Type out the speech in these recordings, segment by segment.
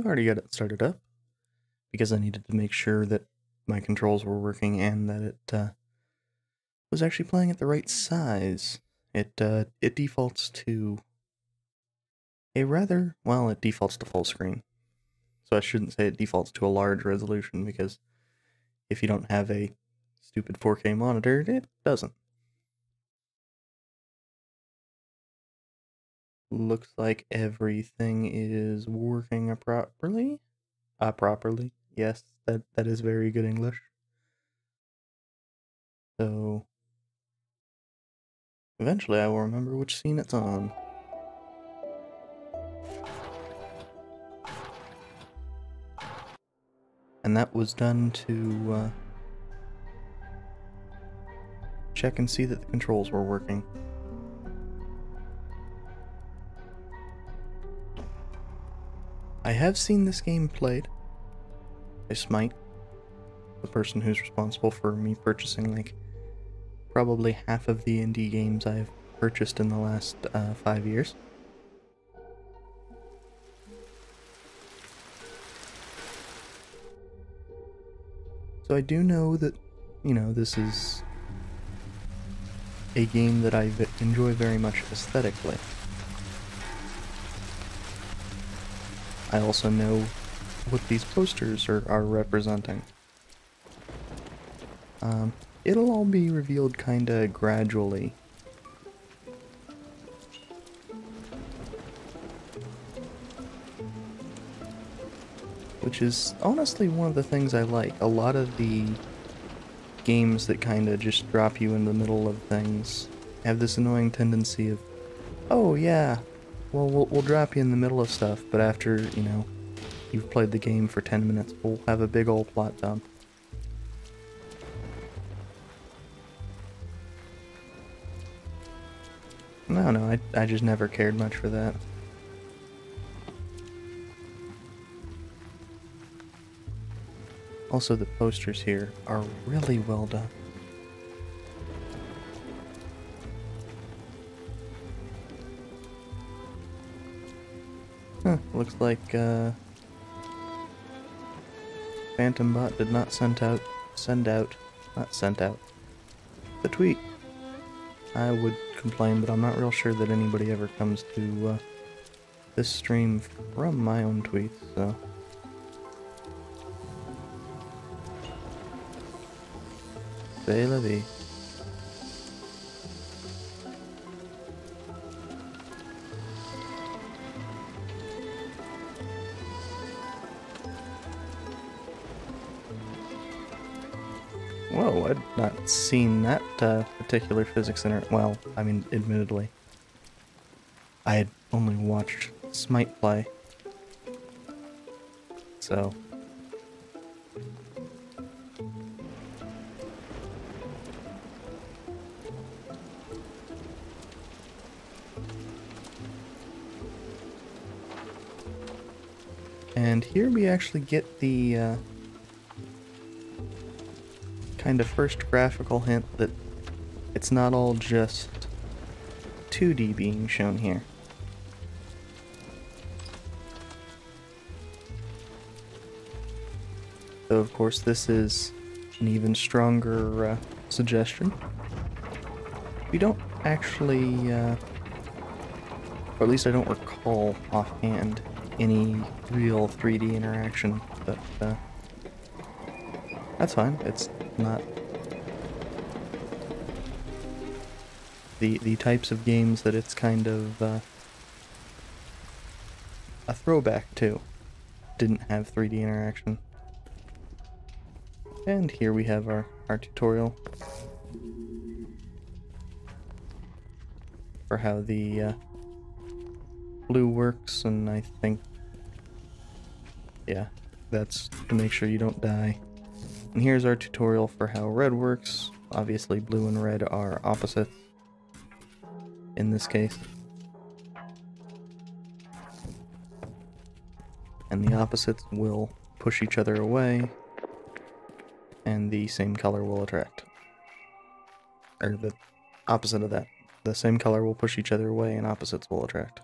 I've already got it started up because I needed to make sure that my controls were working and that it was actually playing at the right size. It defaults to it defaults to full screen. So I shouldn't say it defaults to a large resolution because if you don't have a stupid 4K monitor, it doesn't. Looks like everything is working properly. Properly. Yes, that is very good English. So eventually I will remember which scene it's on. And that was done to check and see that the controls were working. I have seen this game played by Smite, the person who's responsible for me purchasing like probably half of the indie games I've purchased in the last 5 years. So I do know that, this is a game that I enjoy very much aesthetically. I also know what these posters are representing. It'll all be revealed kinda gradually. Which is honestly one of the things I like. A lot of the games that kinda just drop you in the middle of things have this annoying tendency of, oh yeah, well, we'll drop you in the middle of stuff, but after, you've played the game for 10 minutes, we'll have a big old plot dump. No, I just never cared much for that. Also, the posters here are really well done. Huh, looks like Phantom Bot did not send out the tweet. I would complain, but I'm not real sure that anybody ever comes to this stream from my own tweets, so. C'est la vie. Whoa, I'd not seen that particular physics center. Well, I mean, admittedly, I had only watched Smite play, so. And here we actually get the kind of first graphical hint that it's not all just 2D being shown here. So of course this is an even stronger suggestion. We don't actually, or at least I don't recall offhand, any real 3D interaction, but that's fine. It's not the types of games that it's kind of a throwback to. Didn't have 3D interaction. And here we have our tutorial for how the blue works, and I think, yeah, that's to make sure you don't die. And here's our tutorial for how red works. Obviously blue and red are opposites in this case. And the opposites will push each other away, and the same color will attract. Or the opposite of that. The same color will push each other away and opposites will attract.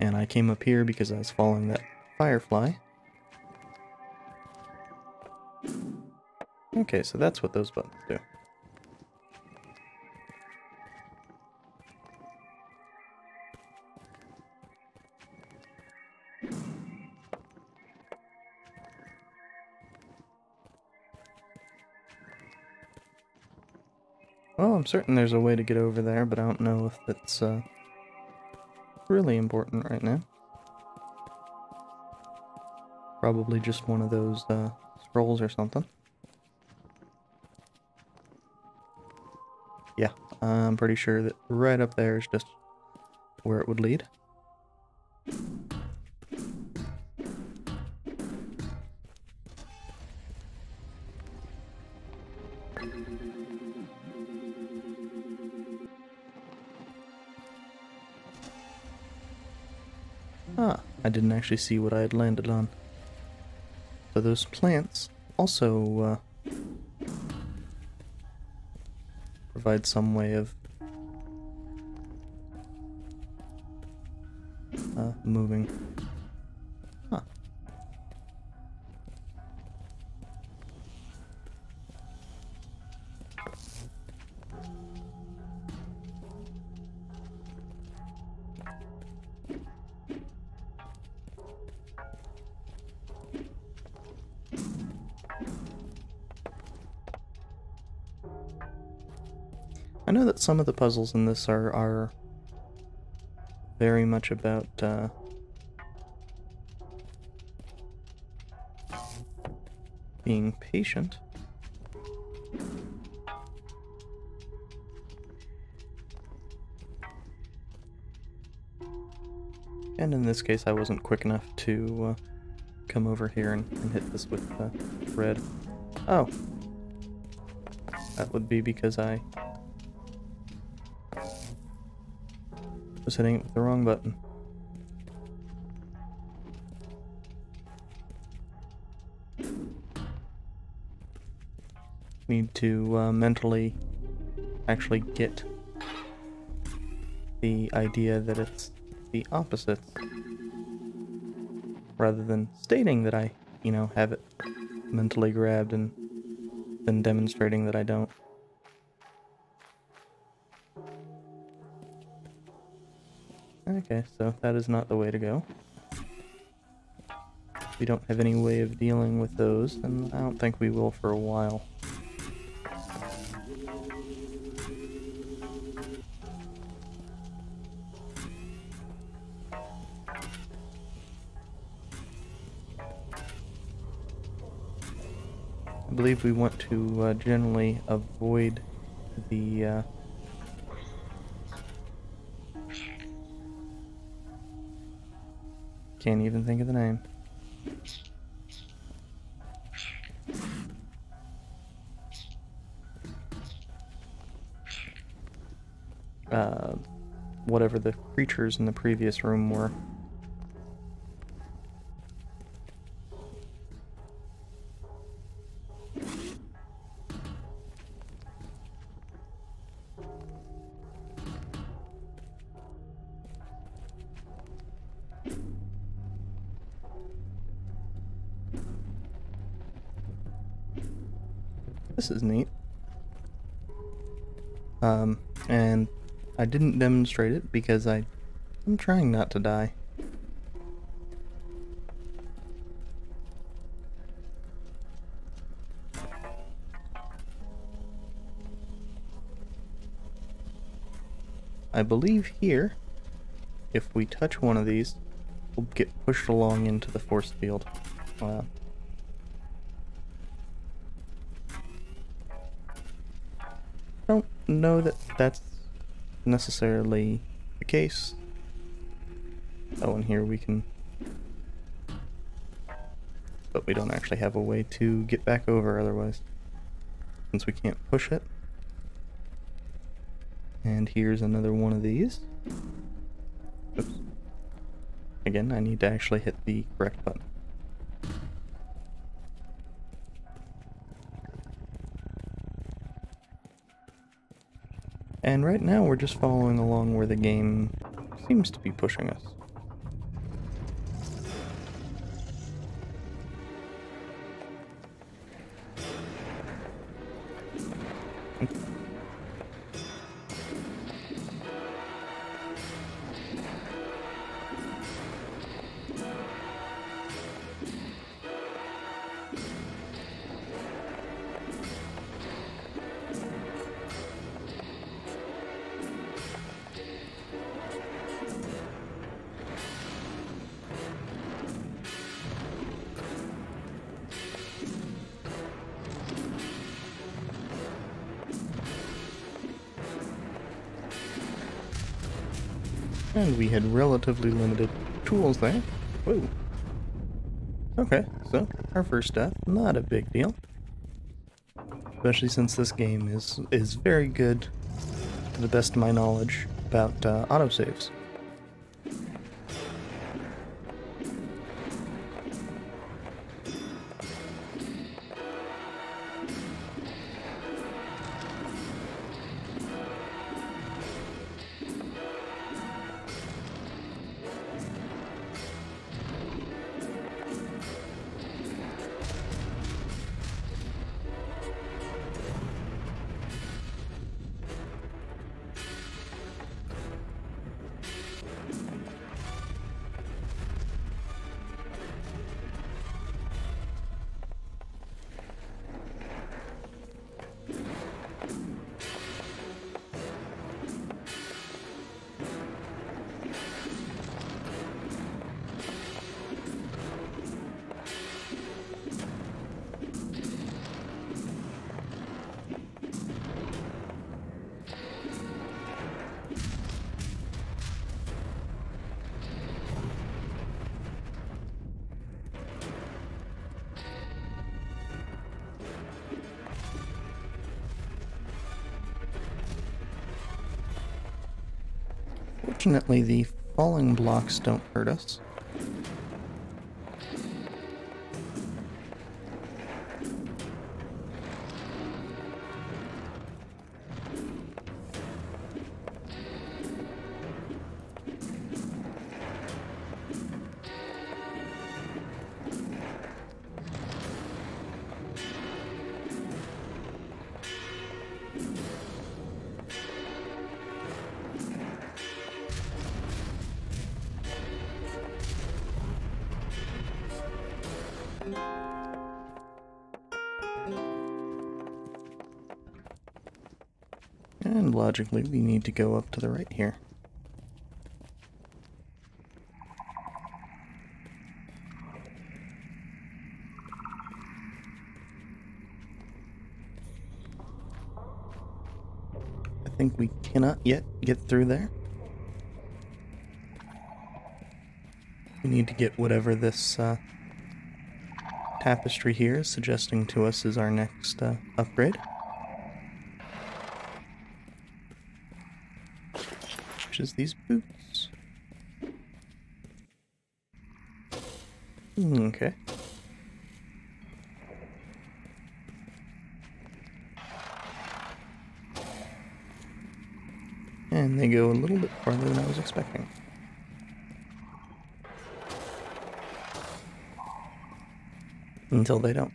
And I came up here because I was following that firefly. Okay, so that's what those buttons do. Well, I'm certain there's a way to get over there, but I don't know if it's really important right now. Probably just one of those scrolls or something. Yeah, I'm pretty sure that right up there is just where it would lead. Ah, I didn't actually see what I had landed on. So those plants also provide some way of moving. Huh. I know that some of the puzzles in this are very much about being patient. And in this case, I wasn't quick enough to come over here and hit this with red. Oh. That would be because I was hitting it with the wrong button. Need to mentally actually get the idea that it's the opposite, rather than stating that I, you know, have it mentally grabbed and then demonstrating that I don't. Okay, so that is not the way to go. We don't have any way of dealing with those, and I don't think we will for a while. I believe we want to generally avoid the can't even think of the name. Whatever the creatures in the previous room were. This is neat. And I didn't demonstrate it because I'm trying not to die. I believe here, if we touch one of these, we'll get pushed along into the force field. Wow. I don't know that that's necessarily the case. Oh, and here we can... But we don't actually have a way to get back over otherwise, since we can't push it. And here's another one of these. Oops. Again, I need to actually hit the correct button. And right now we're just following along where the game seems to be pushing us. And we had relatively limited tools there. Whoa. Okay, so our first death, not a big deal. Especially since this game is very good, to the best of my knowledge, about autosaves. Fortunately, the falling blocks don't hurt us. And logically, we need to go up to the right here. I think we cannot yet get through there. We need to get whatever this tapestry here is suggesting to us is our next upgrade. Which is these boots. Okay. And they go a little bit farther than I was expecting. Until they don't.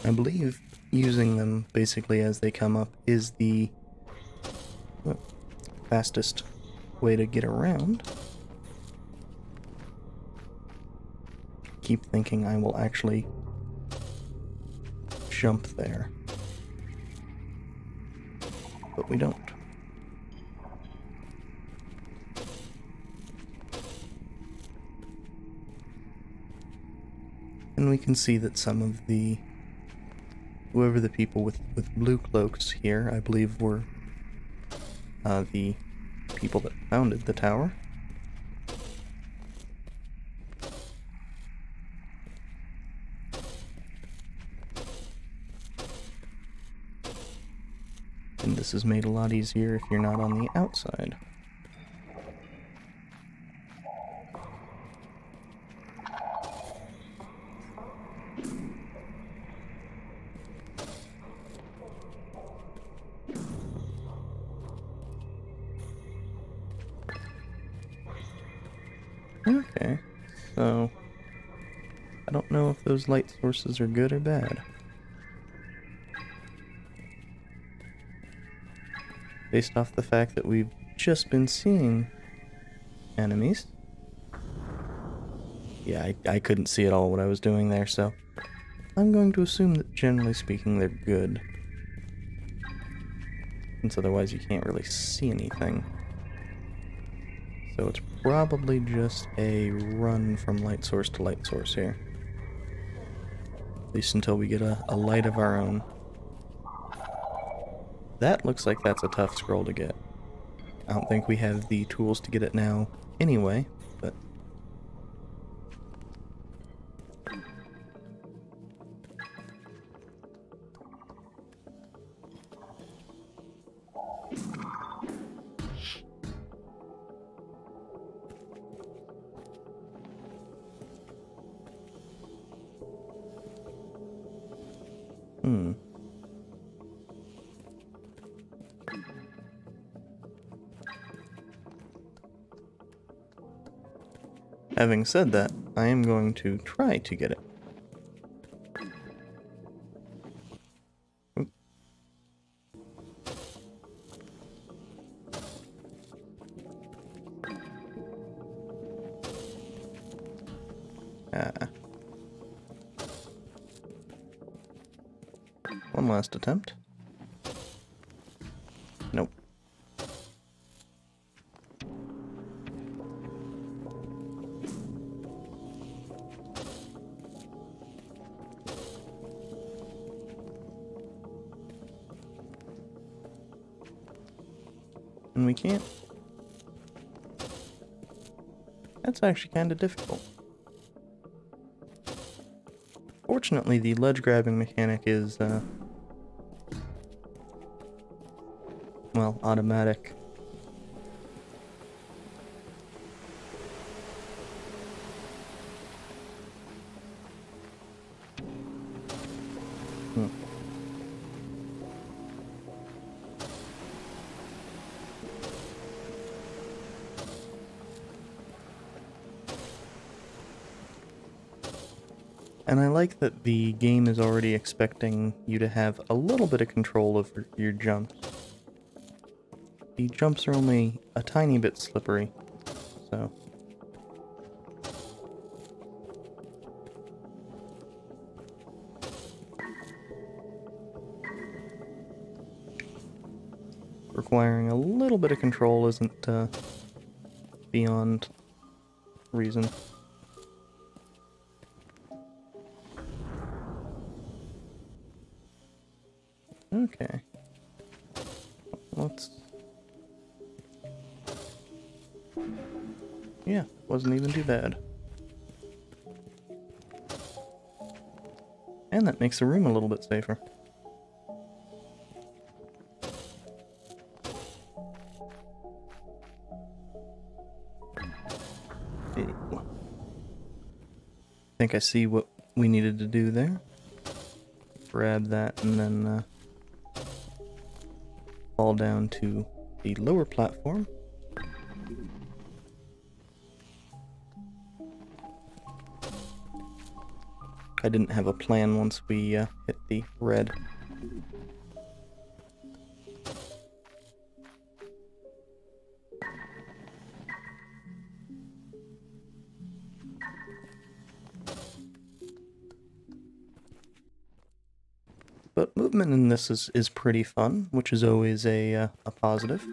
I believe using them basically as they come up is the fastest way to get around. Keep thinking I will actually jump there. But we don't. And we can see that some of the whoever the people with blue cloaks here, I believe, were the people that founded the tower. And this is made a lot easier if you're not on the outside. Okay, so I don't know if those light sources are good or bad. Based off the fact that we've just been seeing enemies. Yeah, I couldn't see at all what I was doing there, so I'm going to assume that generally speaking they're good. Since otherwise you can't really see anything. So it's probably just a run from light source to light source here. At least until we get a light of our own. That looks like that's a tough scroll to get. I don't think we have the tools to get it now anyway, but... Having said that, I am going to try to get it. Oop. One last attempt. Nope. And we can't. That's actually kind of difficult. Fortunately, the ledge grabbing mechanic is, well, automatic. And I like that the game is already expecting you to have a little bit of control over your jumps. The jumps are only a tiny bit slippery, so... requiring a little bit of control isn't beyond reason. Okay. Let's... yeah, wasn't even too bad. And that makes the room a little bit safer. I think I see what we needed to do there. Grab that and then fall down to the lower platform. I didn't have a plan once we hit the red. But movement in this is pretty fun, which is always a positive.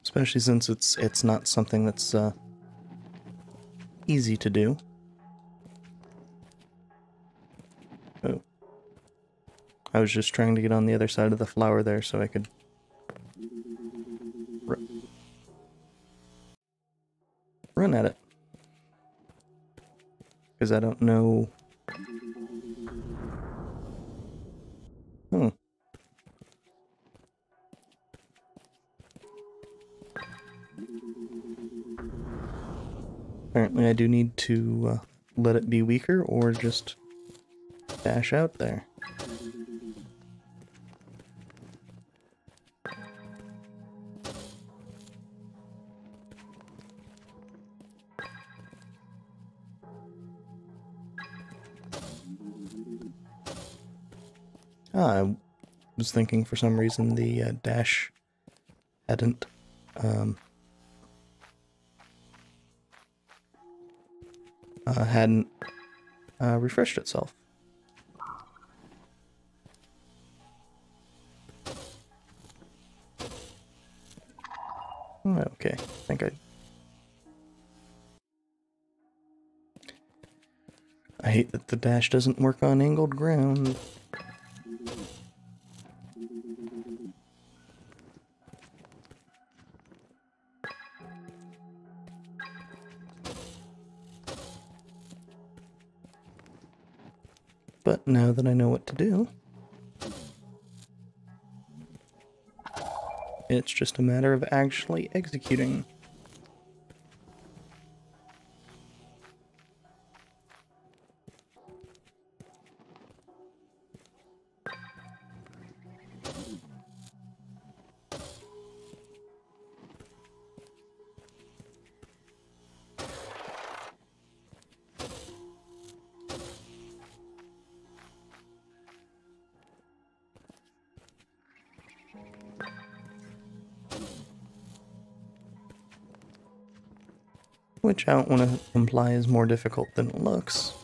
Especially since it's not something that's easy to do. Oh. I was just trying to get on the other side of the flower there so I could... run at it. Because I don't know... Apparently I do need to let it be weaker or just dash out there. I was thinking for some reason the dash hadn't hadn't refreshed itself. Okay, I think I hate that the dash doesn't work on angled ground. But now that I know what to do, it's just a matter of actually executing. Which I don't want to imply is more difficult than it looks.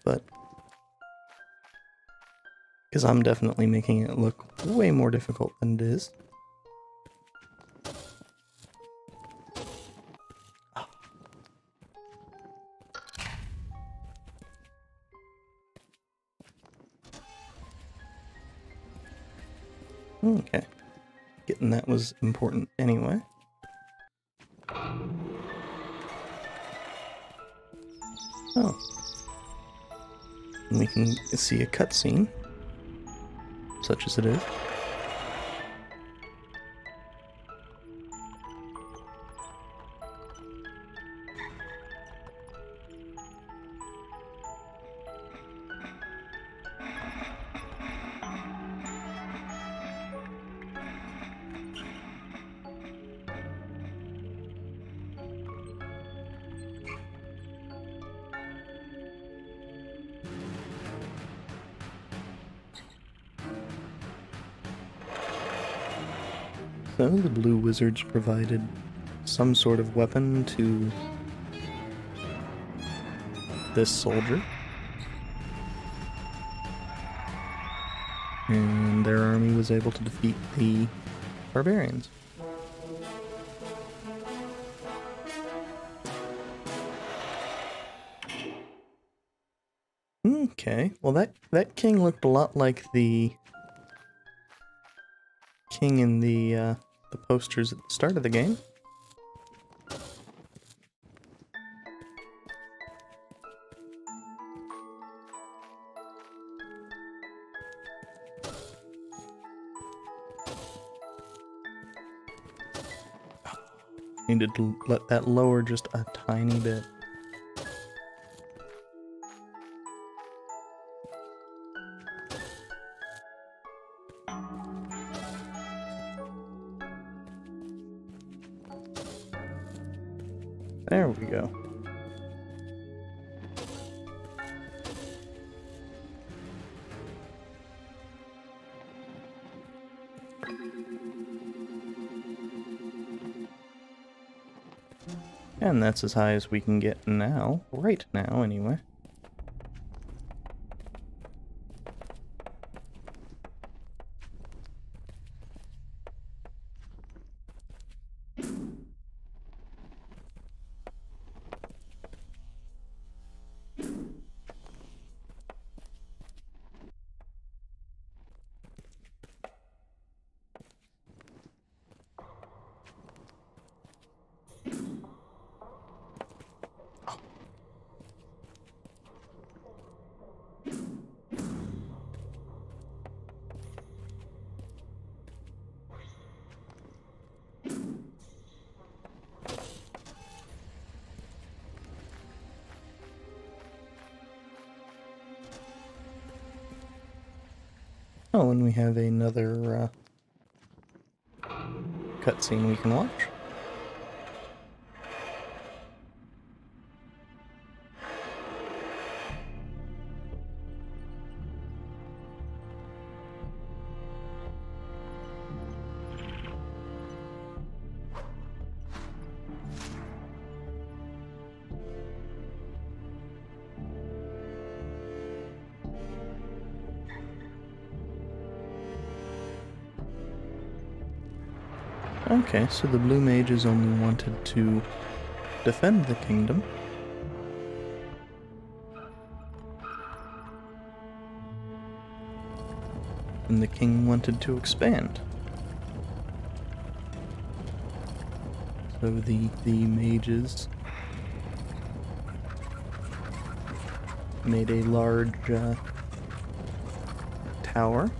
But because I'm definitely making it look way more difficult than it is. Okay. Getting that was important anyway. Oh. And we can see a cutscene, such as it is. So the blue wizards provided some sort of weapon to this soldier. And their army was able to defeat the barbarians. Okay, well that king looked a lot like the king in the posters at the start of the game. Needed to let that lower just a tiny bit. There we go. And that's as high as we can get now, right now anyway. Oh, and we have another cutscene we can watch. Okay, so the blue mages only wanted to defend the kingdom. And the king wanted to expand. So the mages made a large tower,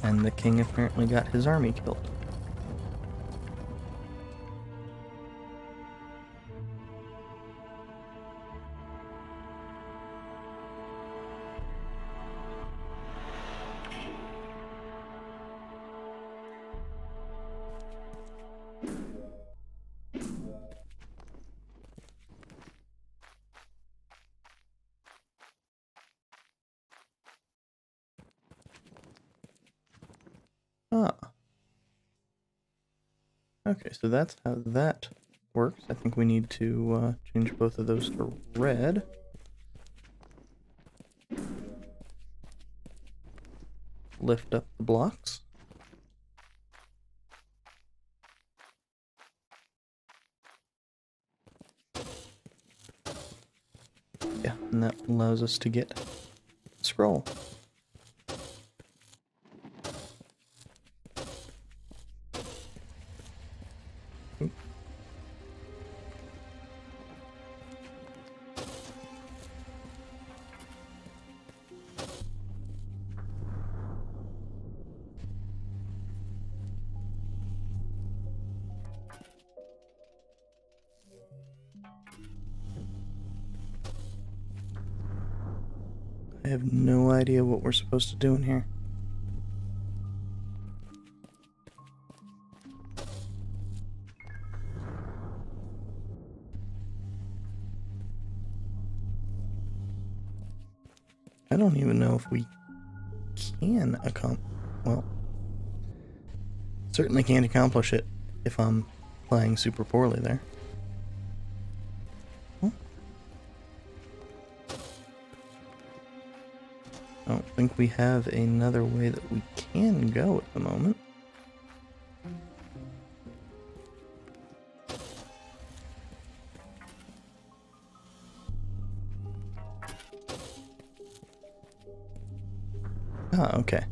and the king apparently got his army killed. Ah. Okay, so that's how that works. I think we need to change both of those to red. Lift up the blocks. Yeah, and that allows us to get a scroll. I have no idea what we're supposed to do in here. I don't even know if we can well, certainly can't accomplish it if I'm playing super poorly there. I don't think we have another way that we can go at the moment. Ah, okay.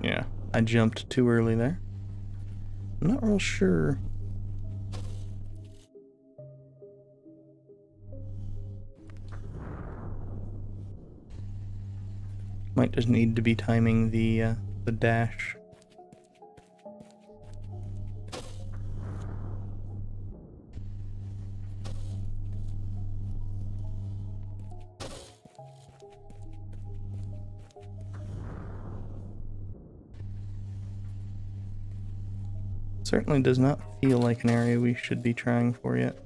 Yeah, I jumped too early there. I'm not real sure. Might just need to be timing the dash. Certainly does not feel like an area we should be trying for yet.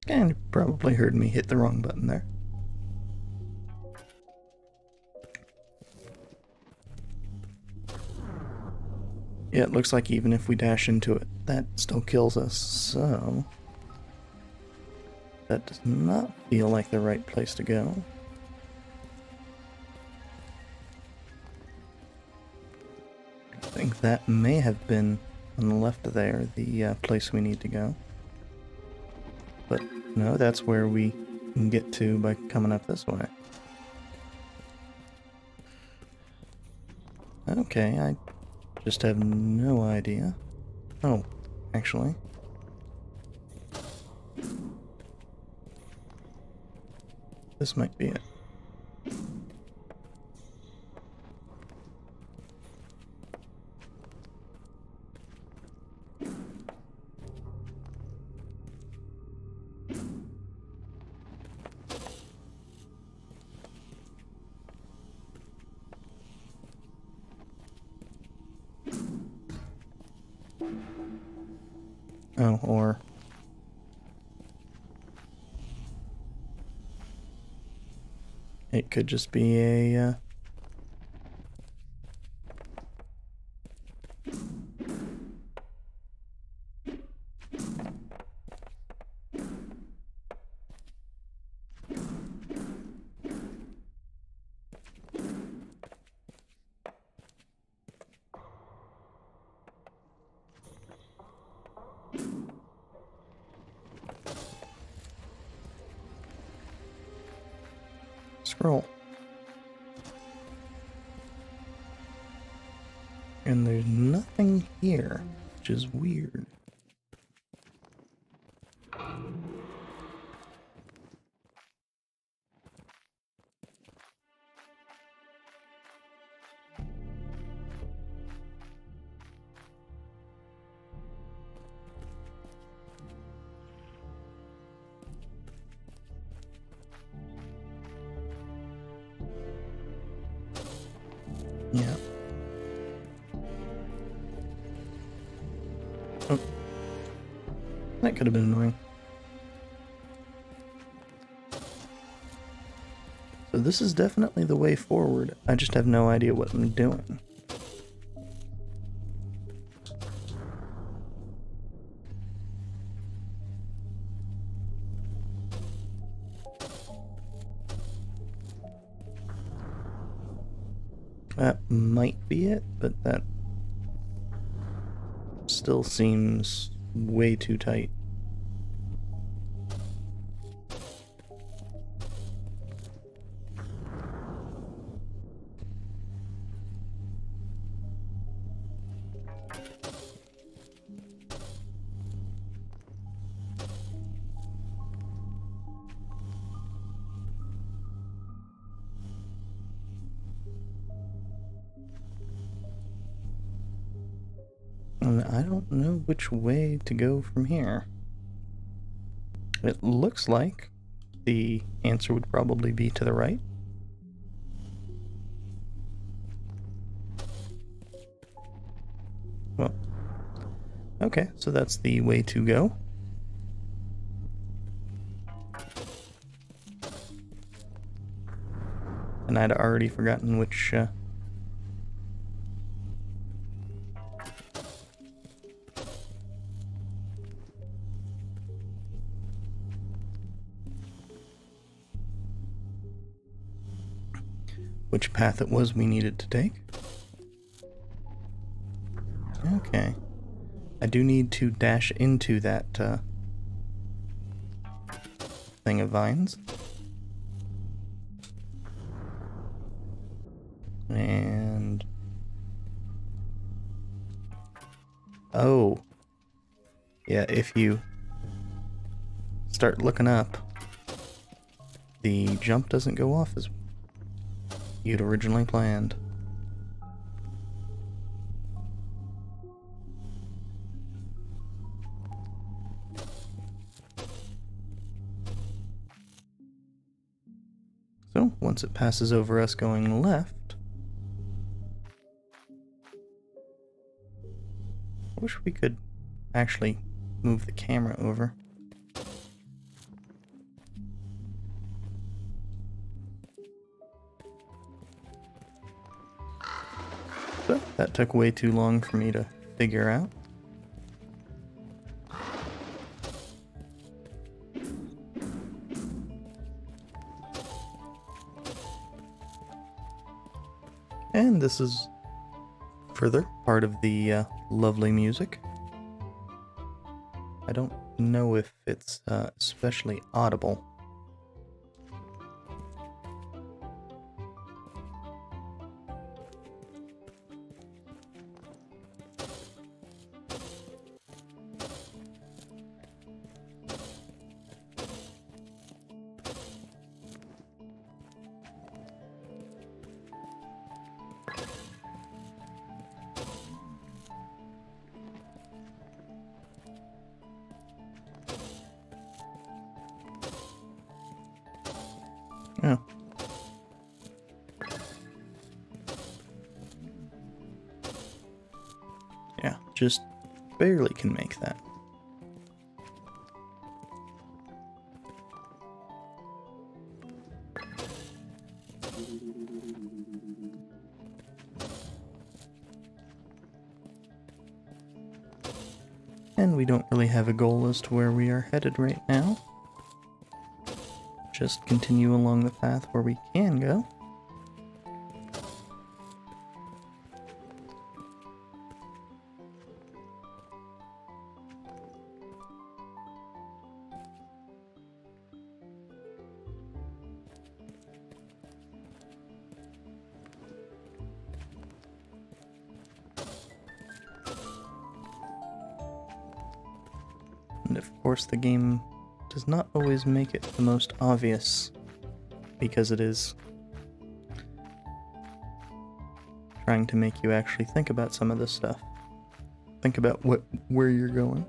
And you probably heard me hit the wrong button there. Yeah, it looks like even if we dash into it, that still kills us, so... that does not feel like the right place to go. I think that may have been on the left there, the place we need to go. But no, that's where we can get to by coming up this way. Okay, I just have no idea. Oh, actually. This might be it. Oh, or... it could just be a, scroll. And there's nothing here, which is weird. Yeah. Oh. That could have been annoying. So this is definitely the way forward. I just have no idea what I'm doing. That might be it, but that still seems way too tight. And I don't know which way to go from here. It looks like the answer would probably be to the right. Well, okay, so that's the way to go. And I'd already forgotten which path it was we needed to take. Okay. I do need to dash into that thing of vines. And... oh. Yeah, if you start looking up, the jump doesn't go off as you'd originally planned. So, once it passes over us going left, I wish we could actually move the camera over. So, that took way too long for me to figure out. And this is further part of the lovely music. I don't know if it's especially audible. Oh. Yeah, just barely can make that. And we don't really have a goal as to where we are headed right now. Just continue along the path where we can go. And of course the game does not always make it the most obvious, because it is trying to make you actually think about some of this stuff. Think about where you're going.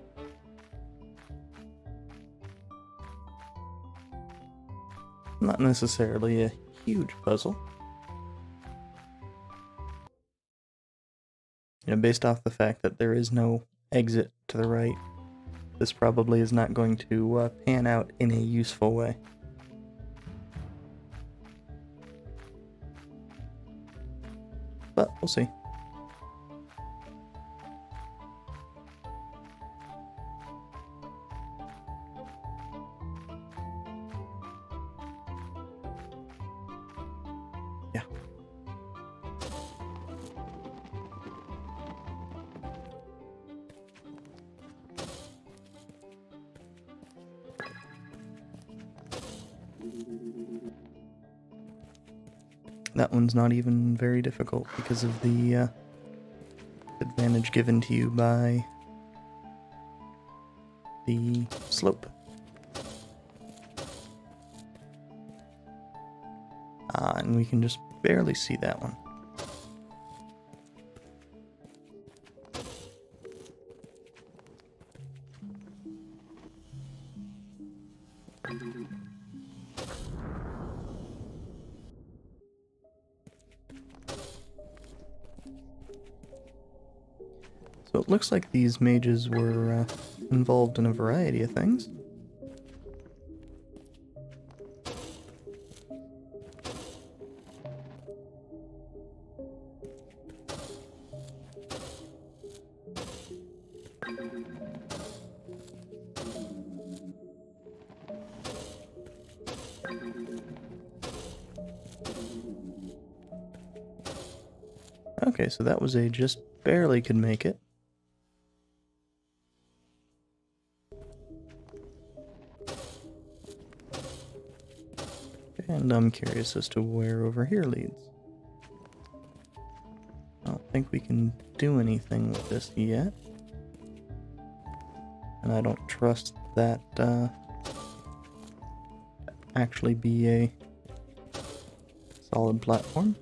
Not necessarily a huge puzzle. You know, based off the fact that there is no exit to the right, this probably is not going to pan out in a useful way. But we'll see. Yeah. That one's not even very difficult because of the advantage given to you by the slope. And we can just barely see that one. So it looks like these mages were involved in a variety of things. Okay, so that was a just barely could make it. And I'm curious as to where over here leads. I don't think we can do anything with this yet. And I don't trust that actually be a solid platform.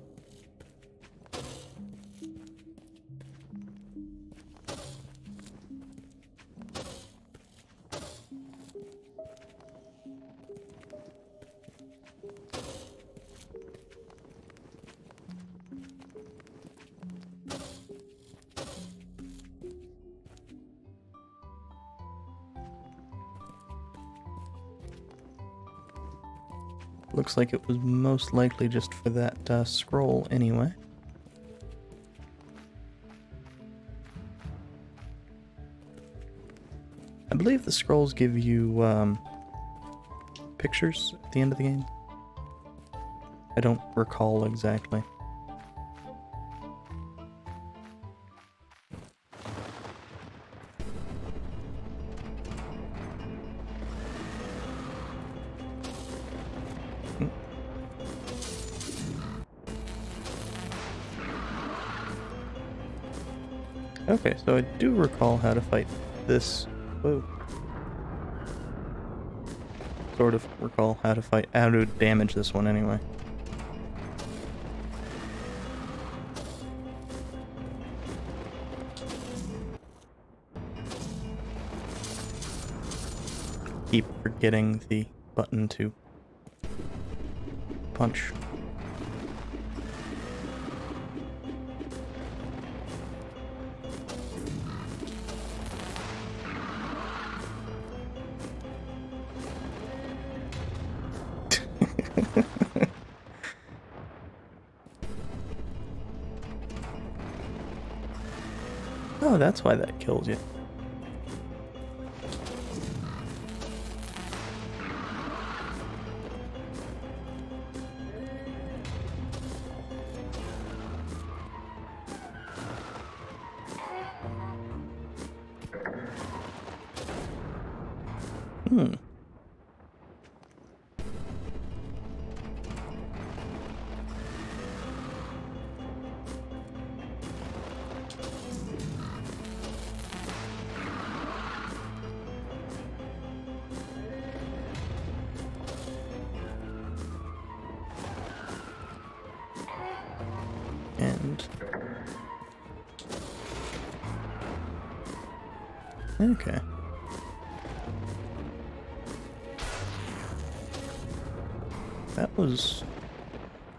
Looks like it was most likely just for that scroll anyway. I believe the scrolls give you pictures at the end of the game. I don't recall exactly. Okay, so I do recall how to fight this. Whoa. Sort of recall how to damage this one anyway. Keep forgetting the button to punch. Oh, that's why that kills you. Hmm. And... okay. That was...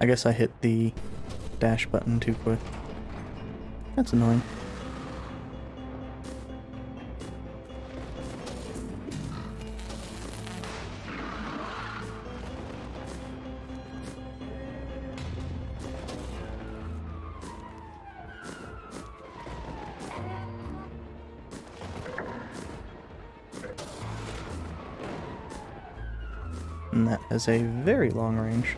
I guess I hit the dash button too quick. That's annoying. And that has a very long range.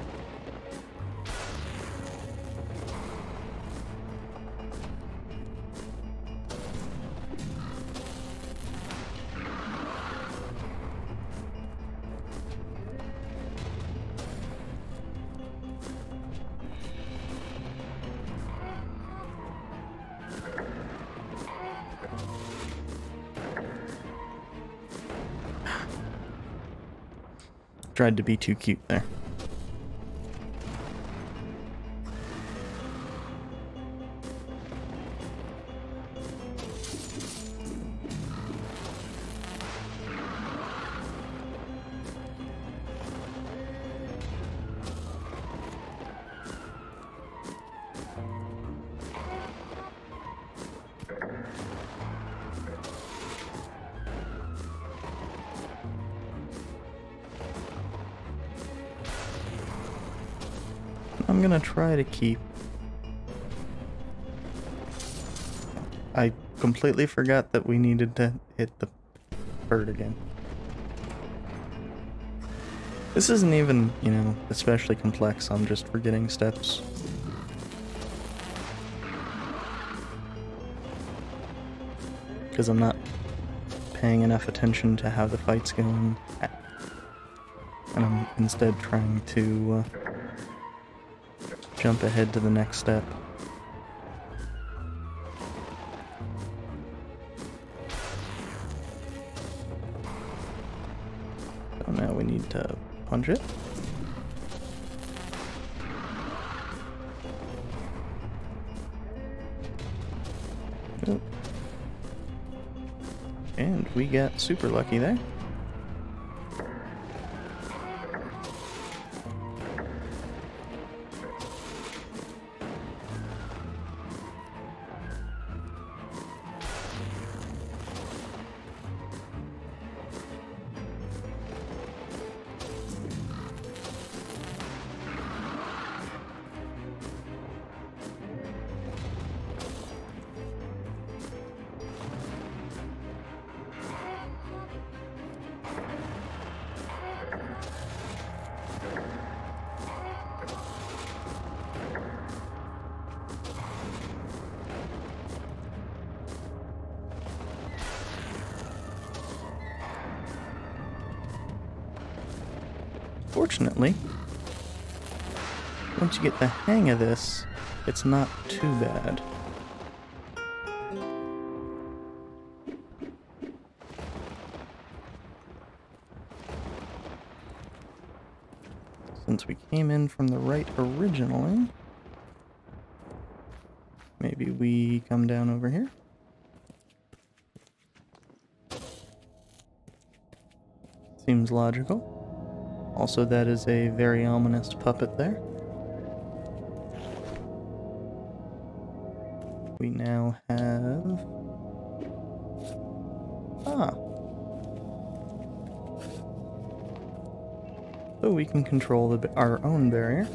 Tried to be too cute there. I'm gonna try to keep... I completely forgot that we needed to hit the bird again. This isn't even, you know, especially complex, I'm just forgetting steps. Because I'm not paying enough attention to how the fight's going. And I'm instead trying to jump ahead to the next step. So now we need to punch it. Oh. And we got super lucky there. Fortunately, once you get the hang of this, it's not too bad. Since we came in from the right originally, maybe we come down over here. Seems logical. Also, that is a very ominous puppet there. We now have... ah. So we can control our own barrier.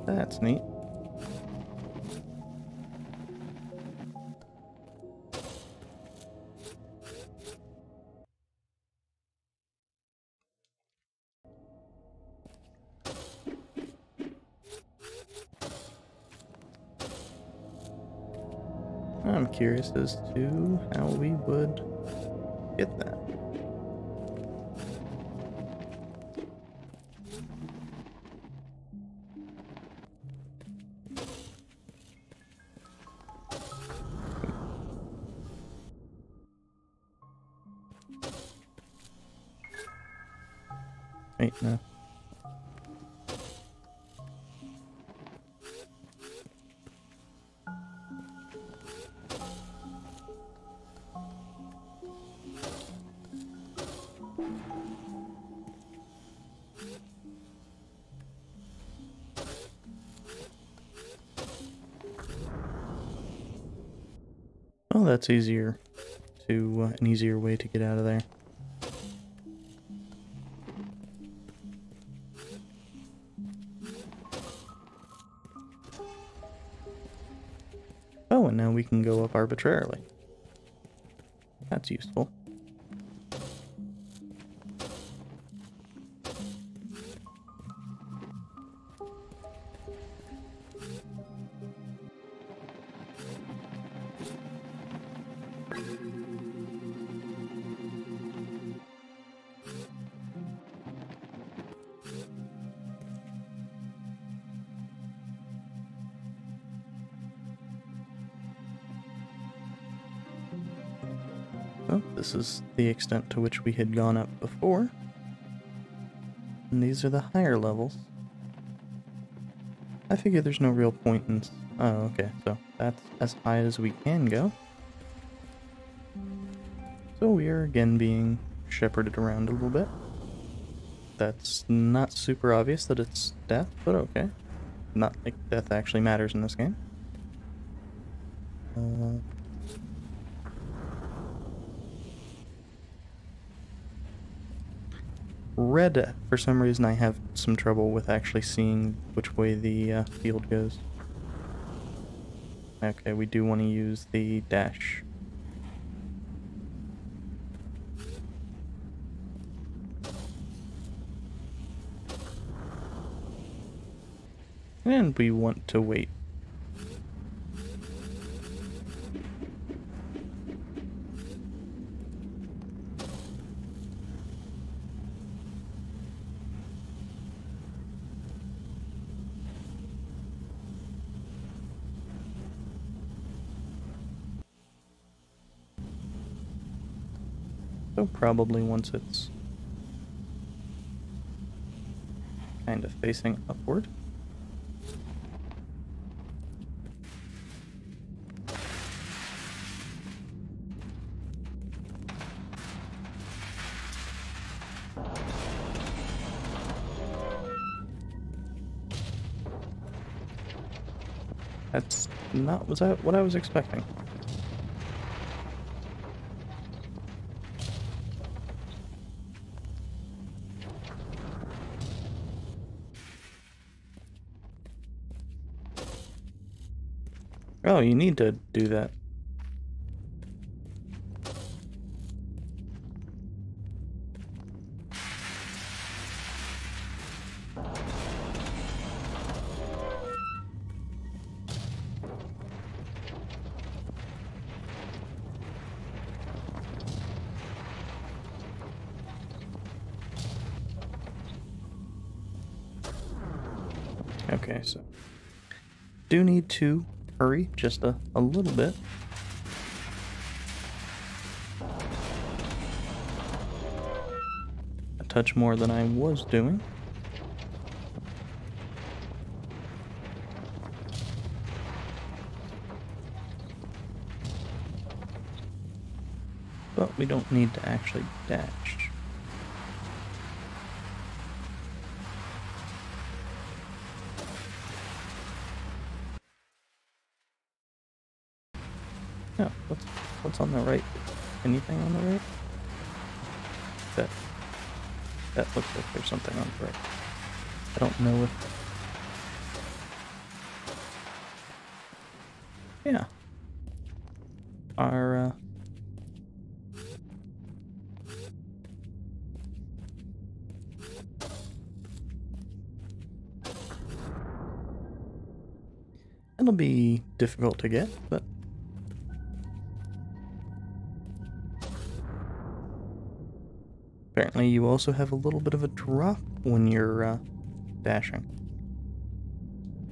That's neat. I'm curious as to how we would get that. Wait, no. Oh, that's easier to, an easier way to get out of there. Oh, and now we can go up arbitrarily. That's useful. Oh, this is the extent to which we had gone up before. And these are the higher levels. I figure there's no real point in... Oh, okay, so that's as high as we can go. So we are again being shepherded around a little bit. That's not super obvious that it's death, but okay. Not like death actually matters in this game. Red, for some reason I have some trouble with actually seeing which way the field goes. Okay, we do want to use the dash. And we want to wait. So probably once it's kind of facing upward. That's not what I was expecting. Oh, you need to do that. Okay, so do need to hurry just a little bit. A touch more than I was doing. But we don't need to actually dash. No, what's on the right? Anything on the right? That looks like there's something on the right. I don't know if... Yeah. Our, It'll be difficult to get, but... Apparently you also have a little bit of a drop when you're, dashing.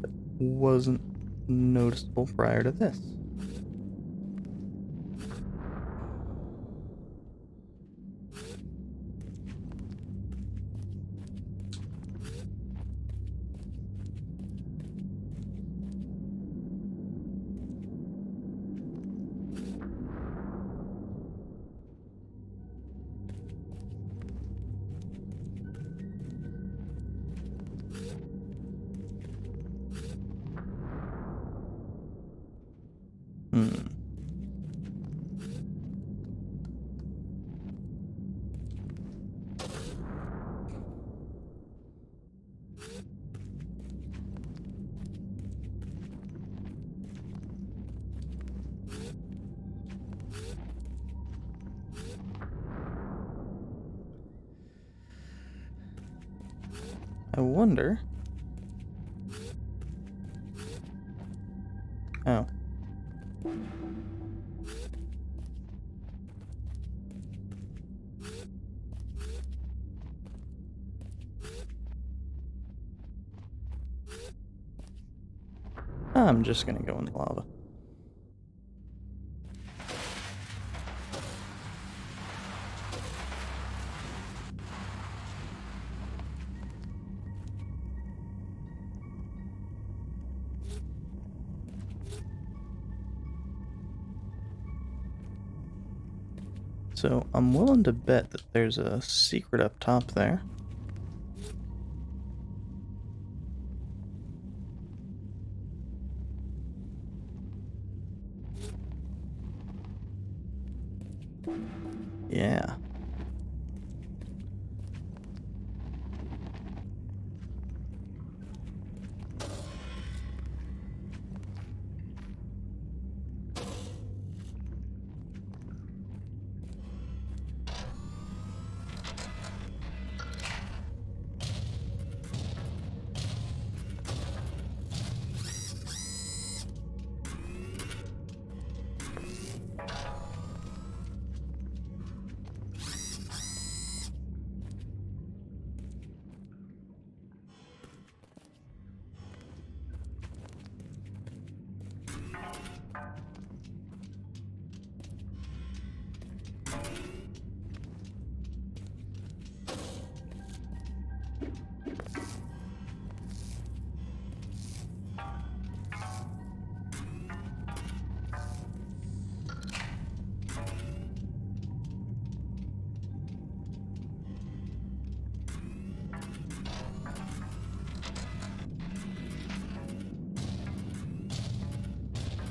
That wasn't noticeable prior to this. I wonder... Oh. I'm just gonna go in the lava. So I'm willing to bet that there's a secret up top there. Yeah.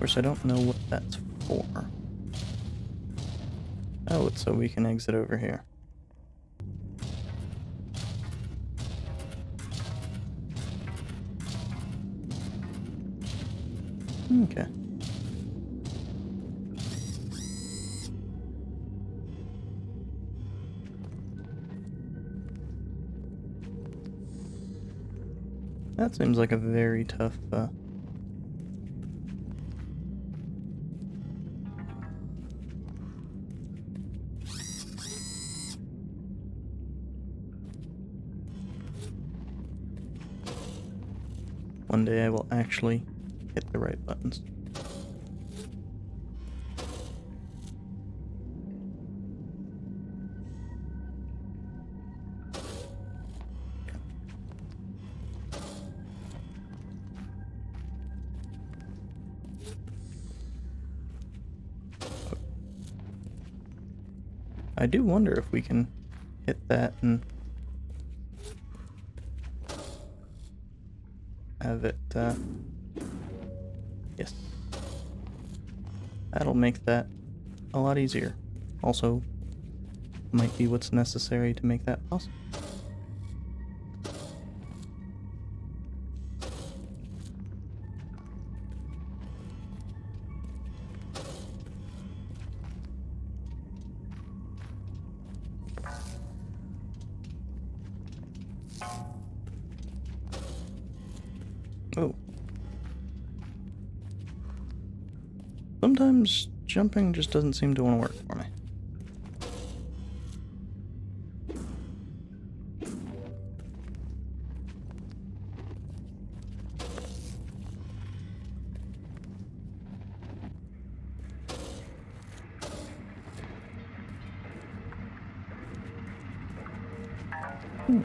Of course, I don't know what that's for. Oh, it's so we can exit over here. Okay. That seems like a very tough, One day I will actually hit the right buttons. I do wonder if we can hit that and have it, yes. That'll make that a lot easier. Also, might be what's necessary to make that possible. Oh. Sometimes jumping just doesn't seem to want to work for me.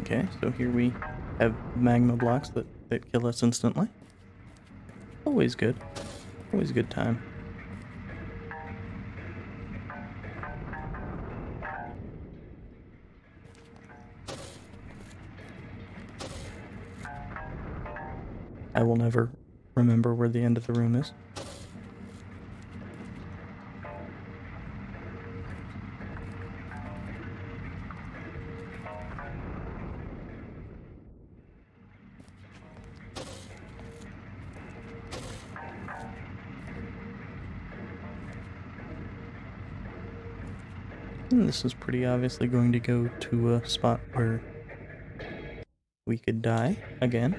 Okay, so here we have magma blocks that kill us instantly. Always good. Always a good time. I will never remember where the end of the room is. And this is pretty obviously going to go to a spot where we could die again.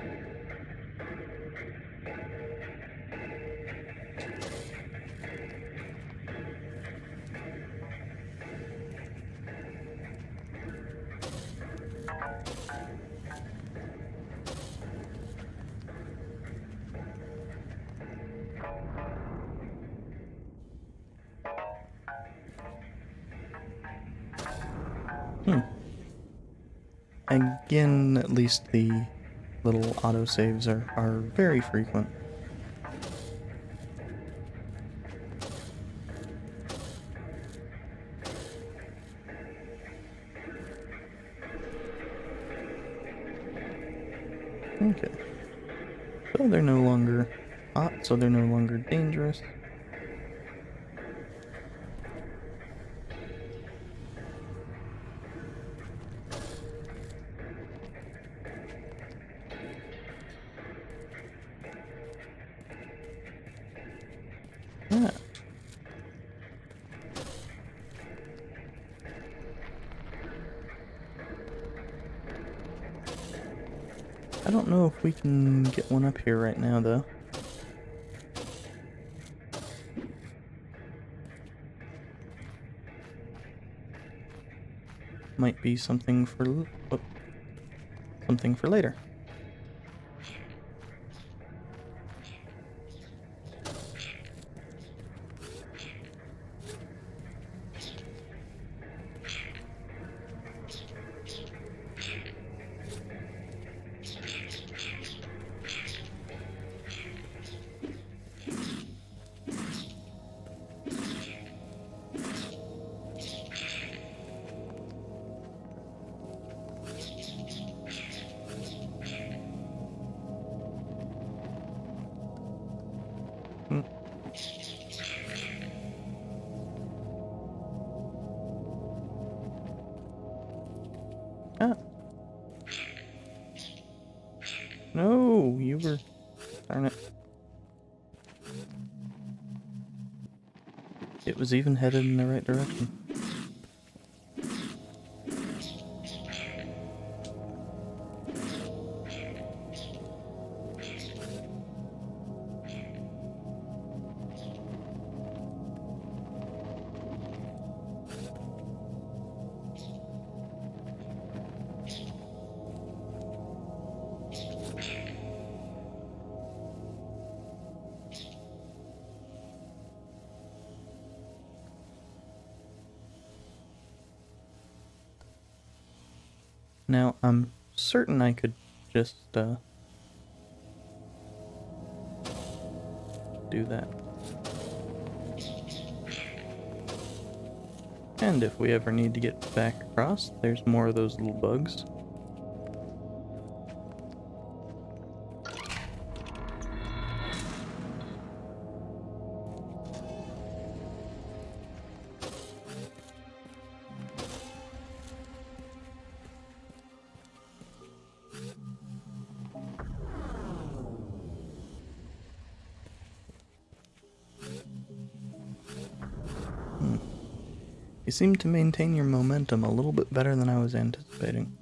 Again, at least the little autosaves are very frequent. Okay. So they're no longer hot, so they're no longer dangerous. Yeah. I don't know if we can get one up here right now, though. Might be something for something for later. Ah. No, you were... Darn it. It was even headed in the right direction. Now, I'm certain I could just, do that. And if we ever need to get back across, there's more of those little bugs. You seem to maintain your momentum a little bit better than I was anticipating.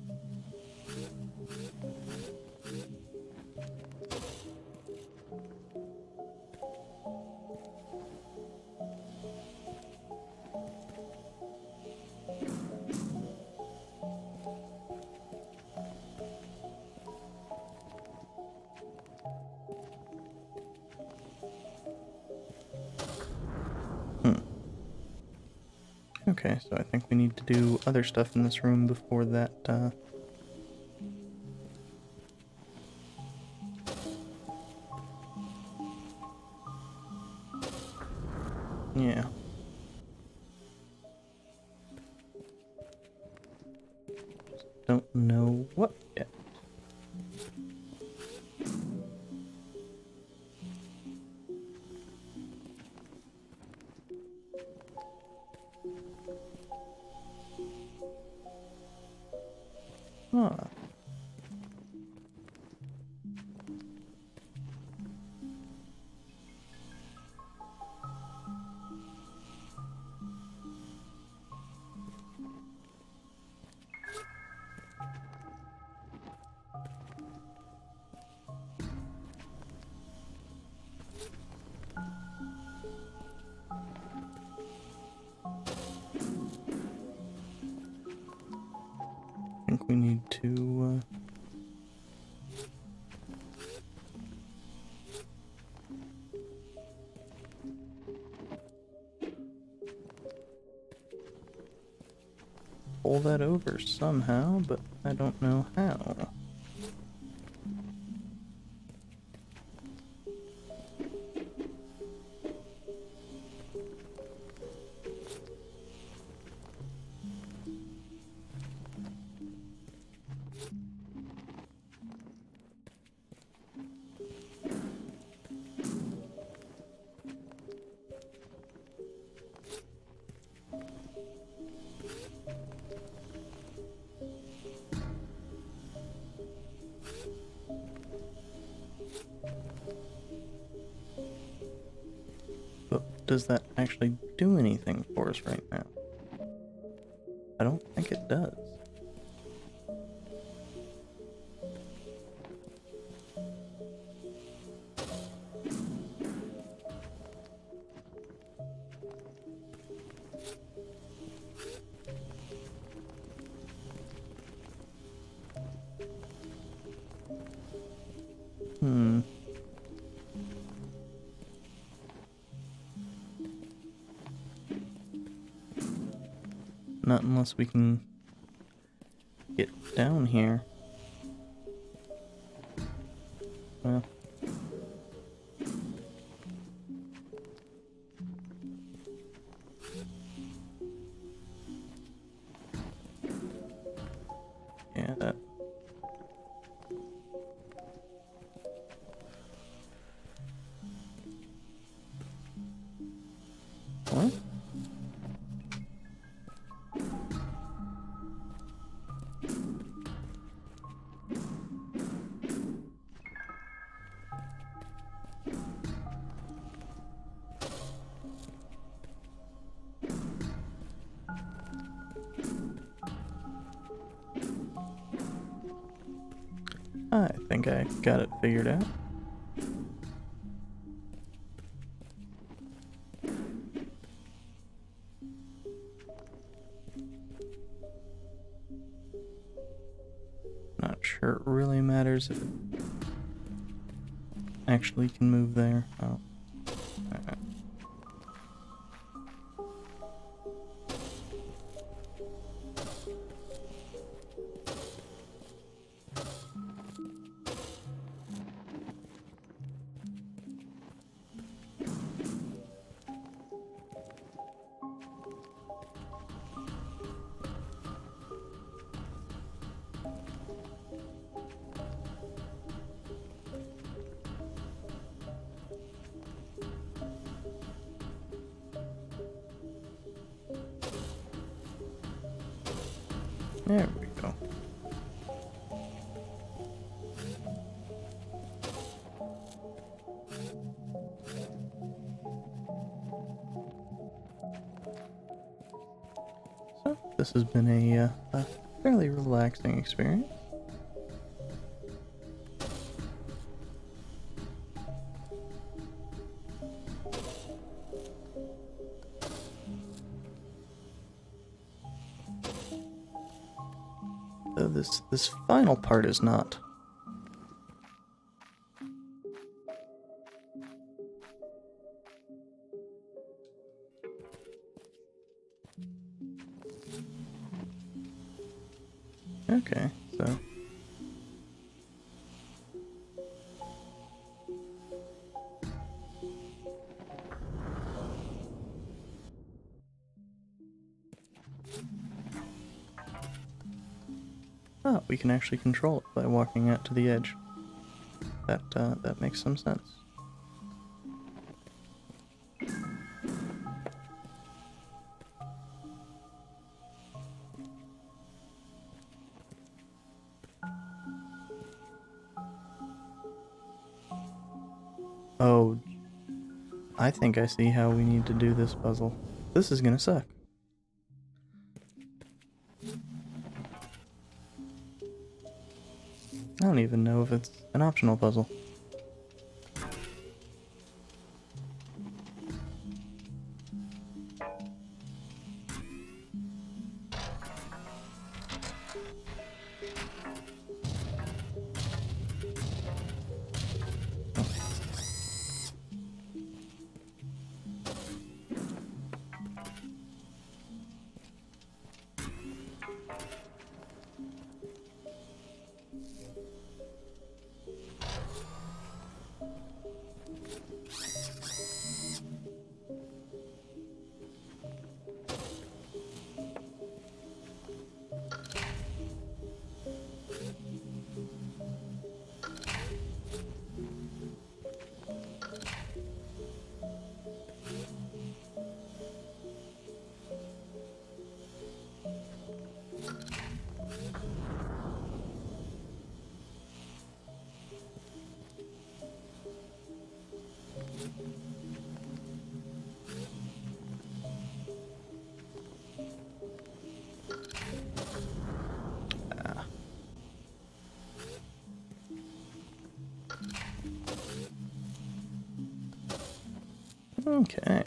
Okay, so I think we need to do other stuff in this room before that, yeah. Don't know what yet. Huh. I think we need to, pull that over somehow, but I don't know how. But does that actually do anything for us right now? I don't think it does. Hmm. Not unless we can get down here. Well. Yeah, that. What? I think I got it figured out. Not sure it really matters if it actually can move there. Oh. Alright. There we go. So, this has been a fairly relaxing experience. Though this final part is not. so. Oh, we can actually control it by walking out to the edge. That makes some sense. Oh, I think I see how we need to do this puzzle. This is gonna suck. I don't even know if it's an optional puzzle. Okay.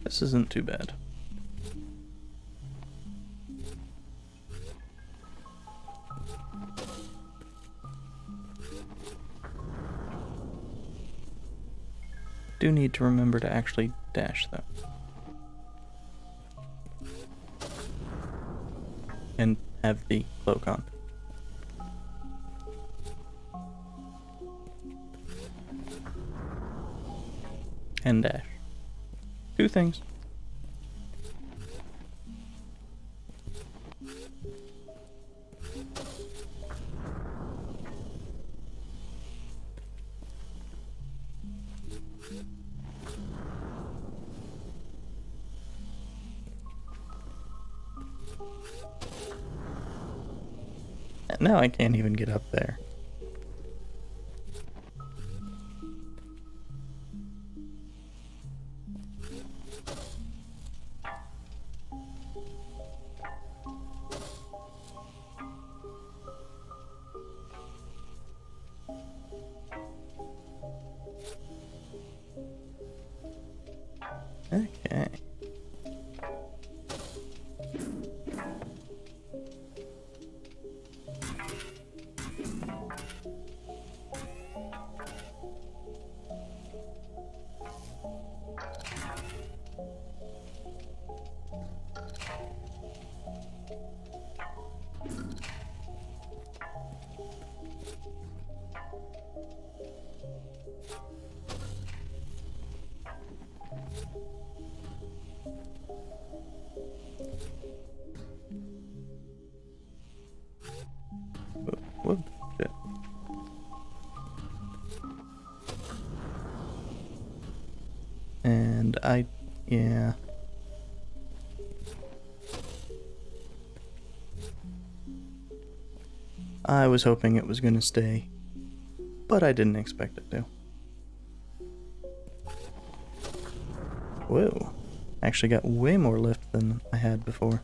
This isn't too bad. Do need to remember to actually dash though. And have the cloak on. And dash. Two things. Now I can't even get up there. Okay. Whoop, shit. And yeah. I was hoping it was gonna stay, but I didn't expect it to. Whoa. Actually got way more lift than I had before.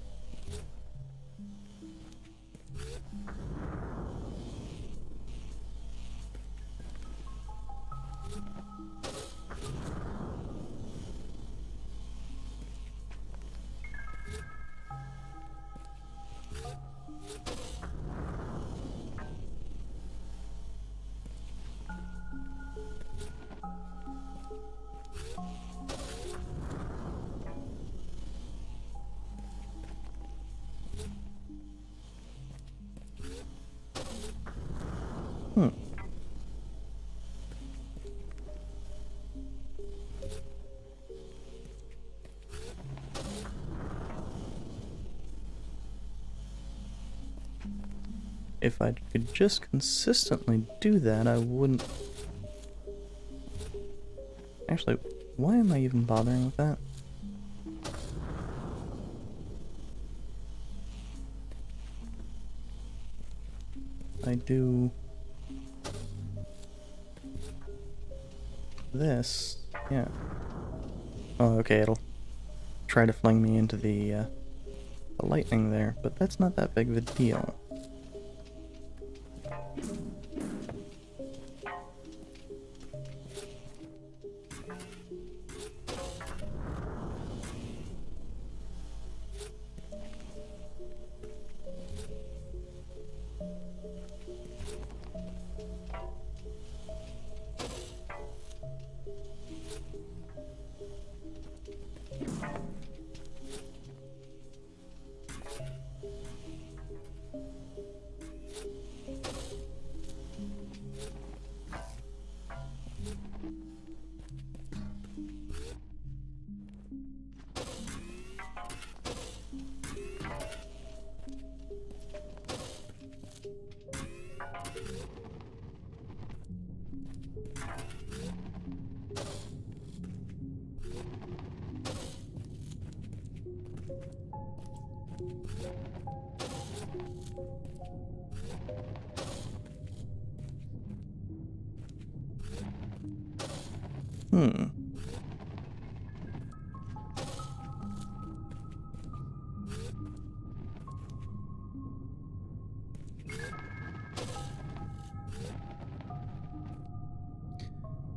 if I could just consistently do that, I wouldn't... Actually, why am I even bothering with that? I do... this, yeah. Oh, okay, it'll try to fling me into the lightning there, but that's not that big of a deal.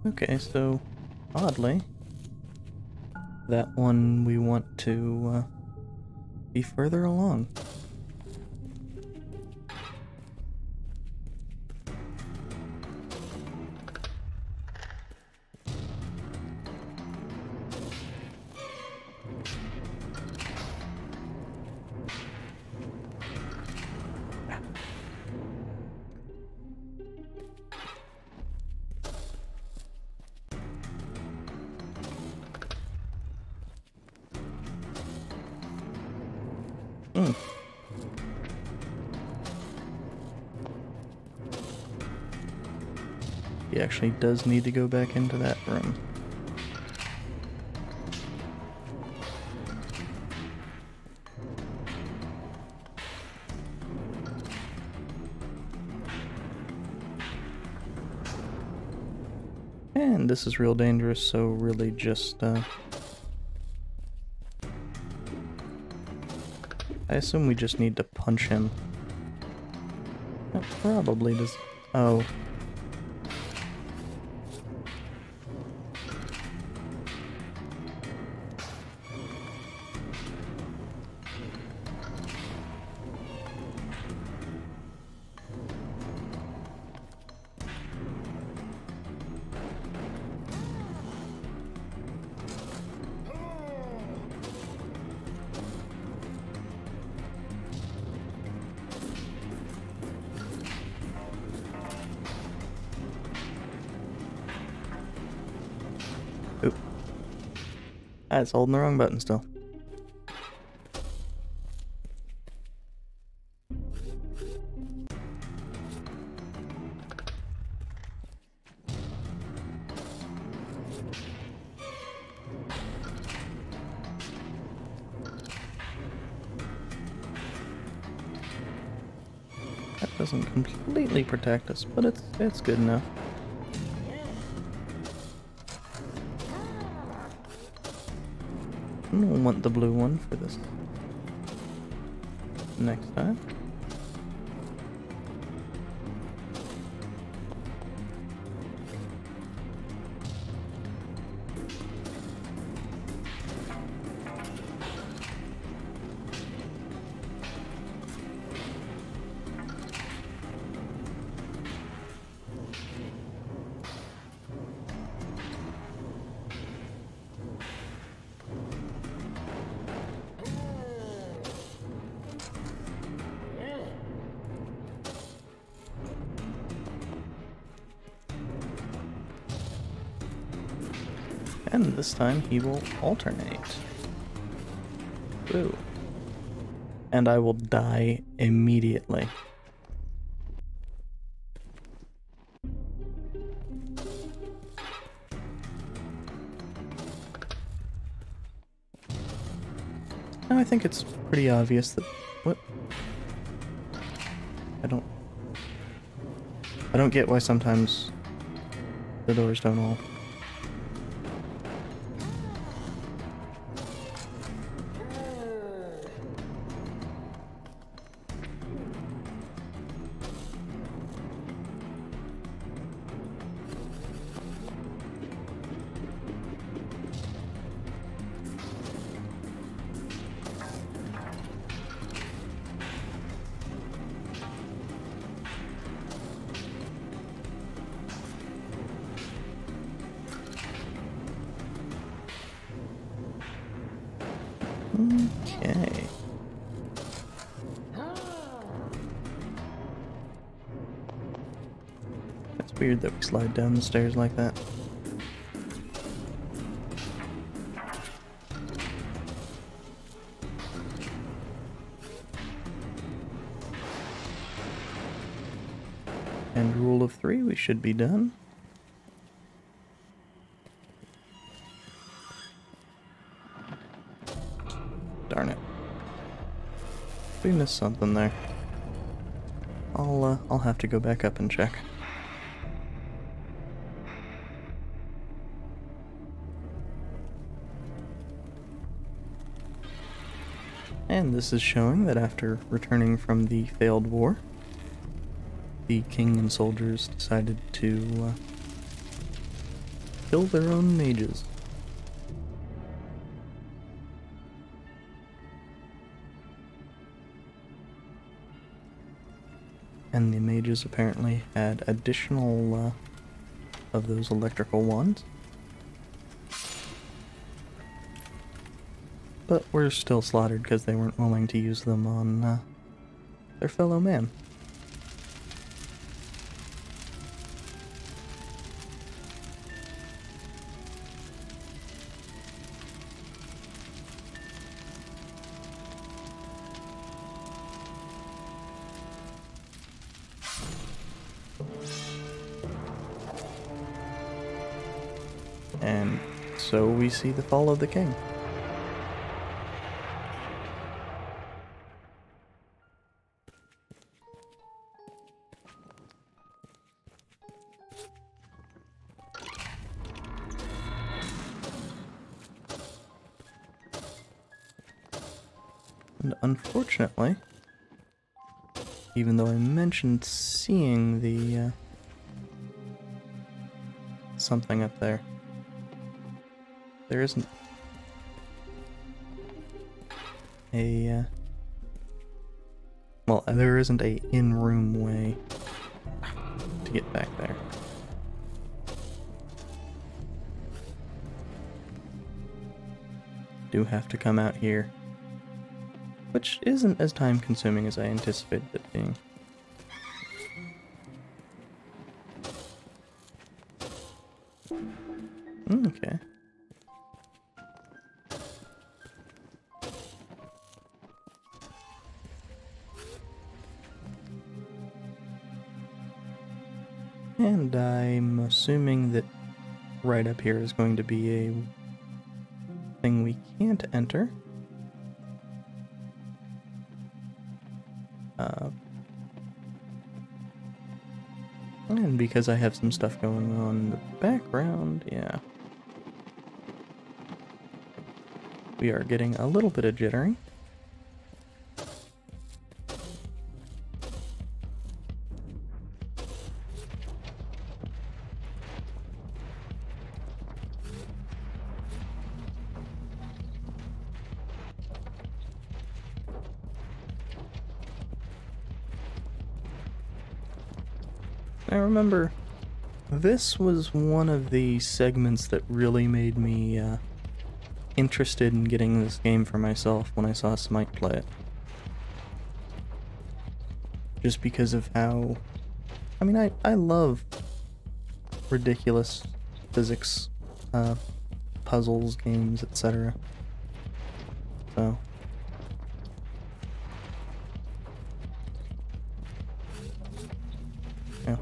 Okay, so oddly, that one we want to be further along. He actually does need to go back into that room. And this is real dangerous, so really just, I assume we just need to punch him. That probably does... Oh. Oop. Ah, it's holding the wrong button still. That doesn't completely protect us, but it's good enough. We'll want the blue one for this next time. And this time he will alternate. Boo. And I will die immediately. No, I think it's pretty obvious that... What? I don't get why sometimes the doors don't all... Okay. It's weird that we slide down the stairs like that. And rule of 3, we should be done. Darn it. We missed something there. I'll have to go back up and check. And this is showing that after returning from the failed war, the king and soldiers decided to kill their own mages. And the mages apparently had additional of those electrical wands. But were still slaughtered because they weren't willing to use them on their fellow man. And so we see the fall of the king. And unfortunately, even though I mentioned seeing the something up there, there isn't a well, there isn't a in-room way to get back there. Do have to come out here, which isn't as time-consuming as I anticipated it being. Okay. And I'm assuming that right up here is going to be a thing we can't enter. And because I have some stuff going on in the background, yeah. We are getting a little bit of jittering. I remember this was one of the segments that really made me interested in getting this game for myself when I saw Smite play it. Just because of how... I mean, I love ridiculous physics, puzzles, games, etc. So... yeah.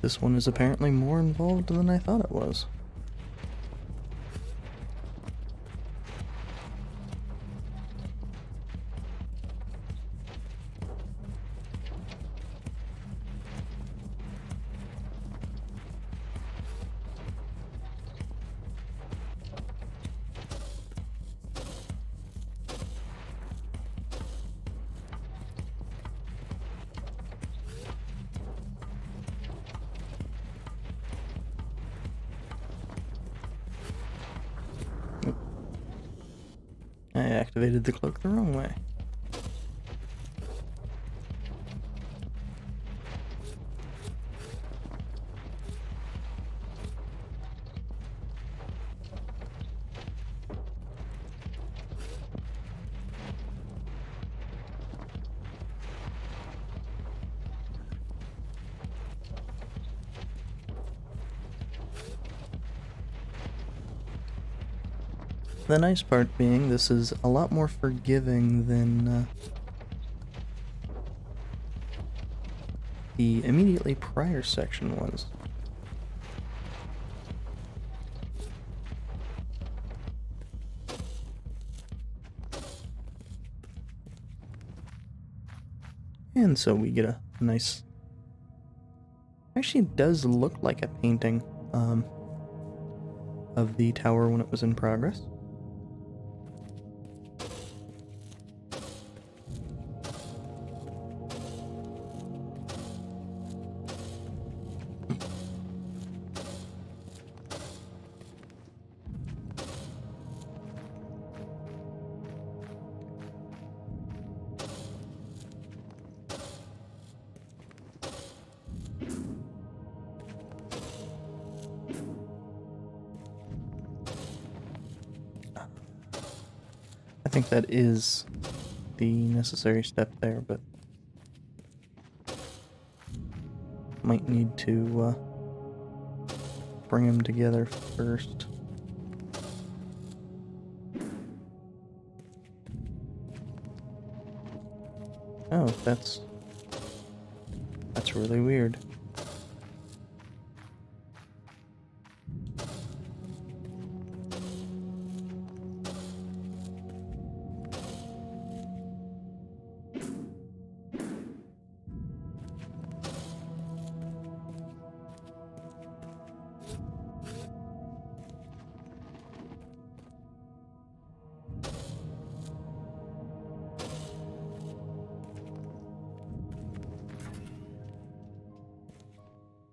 This one is apparently more involved than I thought it was. I activated the cloak the wrong way. The nice part being, this is a lot more forgiving than the immediately prior section was. And so we get a nice... Actually, it does look like a painting of the tower when it was in progress. I think that is the necessary step there, but might need to bring them together first. Oh, that's really weird.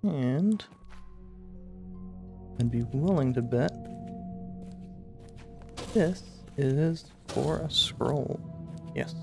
And I'd be willing to bet this is for a scroll. Yes.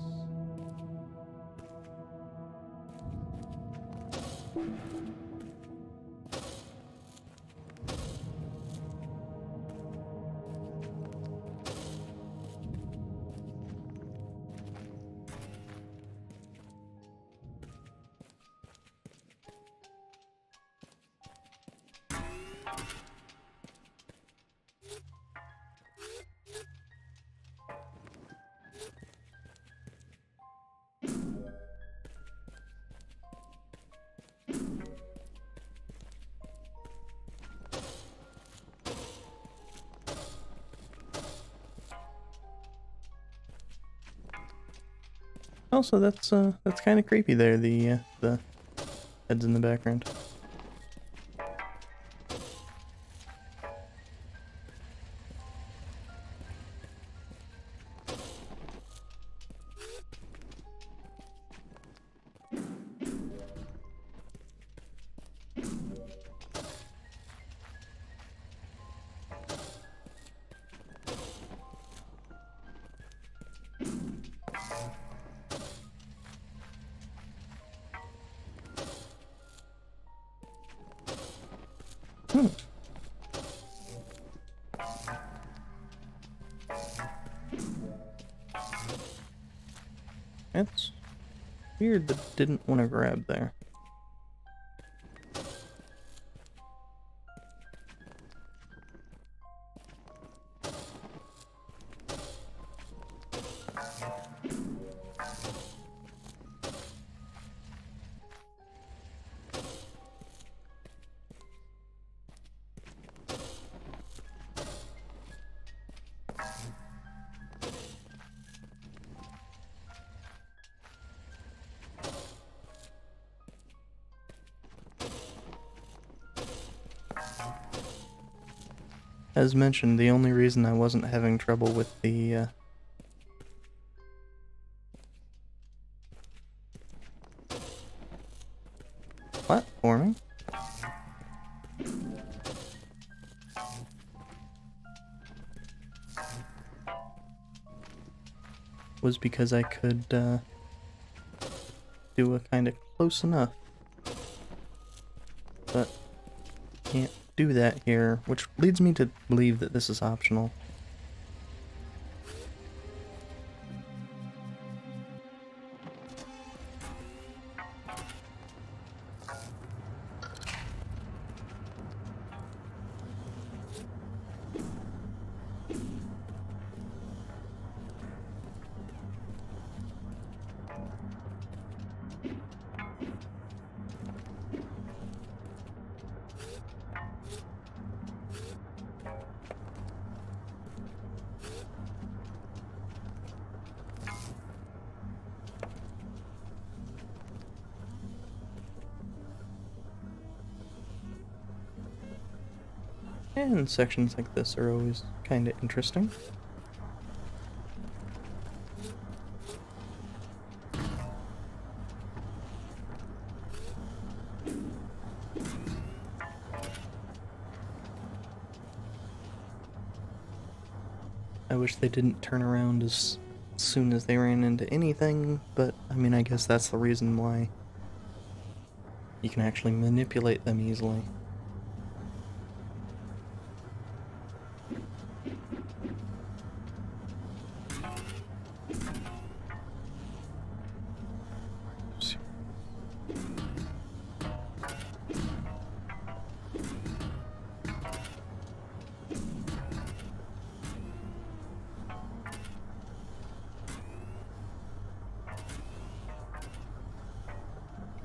Also, that's kind of creepy there, the heads in the background. That's weird that it didn't want to grab there. As mentioned, the only reason I wasn't having trouble with the platforming was because I could do a kind of close enough. But can't do that here, which leads me to believe that this is optional. And sections like this are always kind of interesting. I wish they didn't turn around as soon as they ran into anything, but I mean, I guess that's the reason why you can actually manipulate them easily.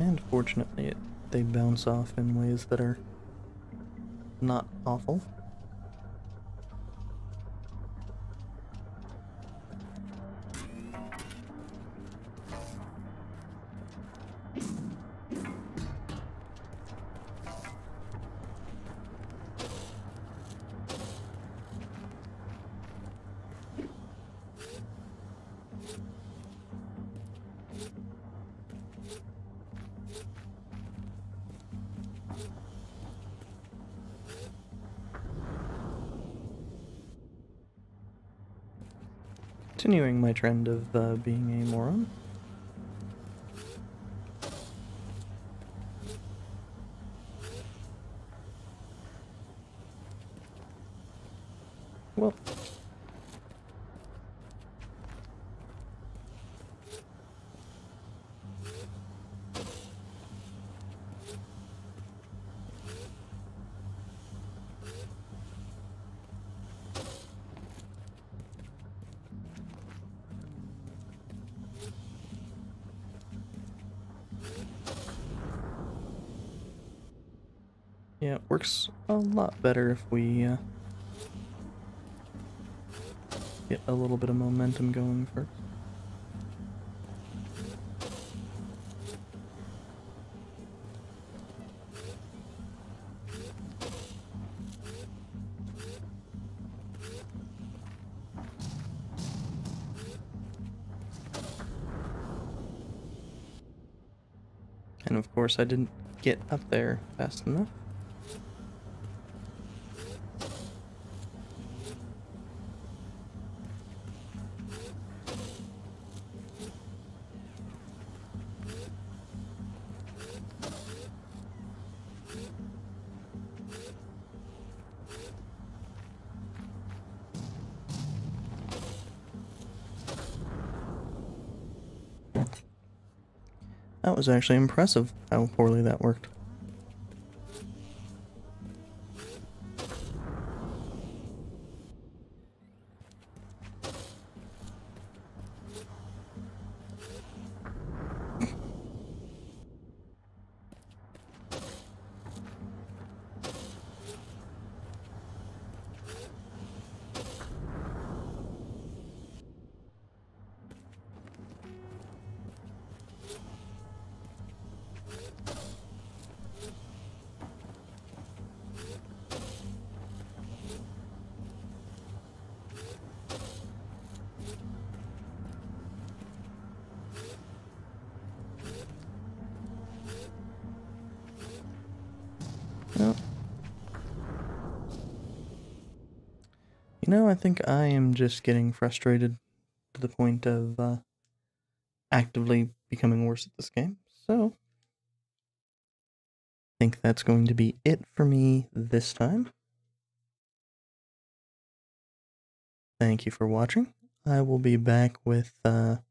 And fortunately, they bounce off in ways that are not awful. Continuing my trend of being a moron. Well, yeah, it works a lot better if we get a little bit of momentum going first. And of course I didn't get up there fast enough. That was actually impressive how poorly that worked. I think I am just getting frustrated to the point of actively becoming worse at this game. So, I think that's going to be it for me this time. Thank you for watching. I will be back with some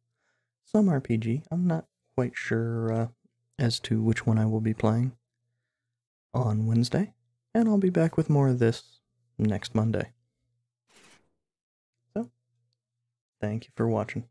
RPG. I'm not quite sure as to which one I will be playing on Wednesday, and I'll be back with more of this next Monday. So, thank you for watching.